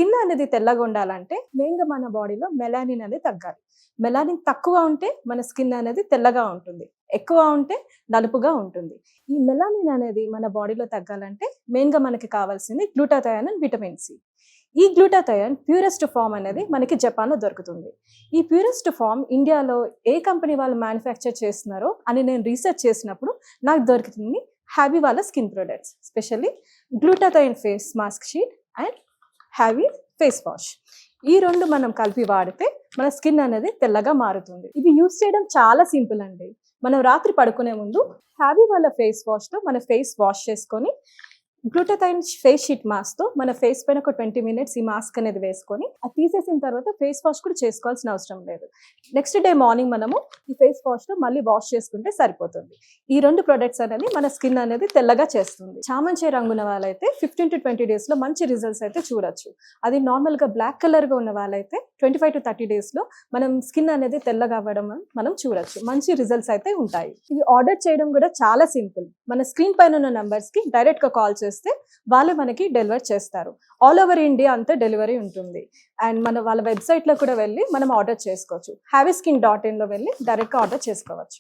Skin అనేది తెల్లగా ఉండాలంటే మెయిన్గా మన బాడీలో మెలానిన్ అనేది తగ్గాలి. మెలానిన్ తక్కువ ఉంటే మన స్కిన్ అనేది తెల్లగా ఉంటుంది, ఎక్కువ ఉంటే నలుపుగా ఉంటుంది. ఈ మెలానిన్ అనేది మన బాడీలో తగ్గాలంటే మెయిన్గా మనకి కావాల్సింది గ్లూటాథయోన్ అండ్ విటమిన్ సి. ఈ గ్లూటాథయోన్ ప్యూరెస్ట్ ఫామ్ అనేది మనకి జపాన్లో దొరుకుతుంది. ఈ ప్యూరెస్ట్ ఫామ్ ఇండియాలో ఏ కంపెనీ వాళ్ళు మ్యానుఫ్యాక్చర్ చేస్తున్నారో అని నేను రీసెర్చ్ చేసినప్పుడు నాకు దొరుకుతుంది హ్యాబీ వాళ్ళ skin products, specially glutathione face mask sheet and hobby face wash. ఈ రెండు మనం కలిపి వాడితే మన స్కిన్ అనేది తెల్లగా మారుతుంది. ఇది యూస్ చేయడం చాలా సింపుల్ అండి. మనం రాత్రి పడుకునే ముందు హ్యాబీ వాళ్ళ ఫేస్ వాష్తో మన ఫేస్ వాష్ చేసుకొని గ్లూటాథయోన్ ఫేస్ షీట్ మాస్క్తో మన ఫేస్ పైన ఒక 20 minutes ఈ మాస్క్ అనేది వేసుకొని అది తీసేసిన తర్వాత ఫేస్ వాష్ కూడా చేసుకోవాల్సిన అవసరం లేదు. నెక్స్ట్ డే మార్నింగ్ మనము ఈ ఫేస్ వాష్తో మళ్ళీ వాష్ చేసుకుంటే సరిపోతుంది. ఈ రెండు ప్రొడక్ట్స్ అనేది మన స్కిన్ అనేది తెల్లగా చేస్తుంది. చామంతి రంగున్న వాళ్ళైతే 15 to 20 daysలో మంచి రిజల్ట్స్ అయితే చూడొచ్చు. అది నార్మల్గా బ్లాక్ కలర్గా ఉన్న వాళ్ళైతే 25 to 30 daysలో మనం స్కిన్ అనేది తెల్లగా అవ్వడం మనం చూడొచ్చు. మంచి రిజల్ట్స్ అయితే ఉంటాయి. ఇది ఆర్డర్ చేయడం కూడా చాలా సింపుల్. మన స్క్రీన్ పైన ఉన్న నంబర్స్కి డైరెక్ట్గా కాల్ చేస్తే వాళ్ళే మనకి డెలివర్ చేస్తారు. ఆల్ ఓవర్ ఇండియా అంతా డెలివరీ ఉంటుంది. అండ్ మన వాళ్ళ వెబ్సైట్లో కూడా వెళ్ళి మనం ఆర్డర్ చేసుకోవచ్చు. havyskin.in లో వెళ్ళి డైరెక్ట్గా ఆర్డర్ చేసుకోవచ్చు.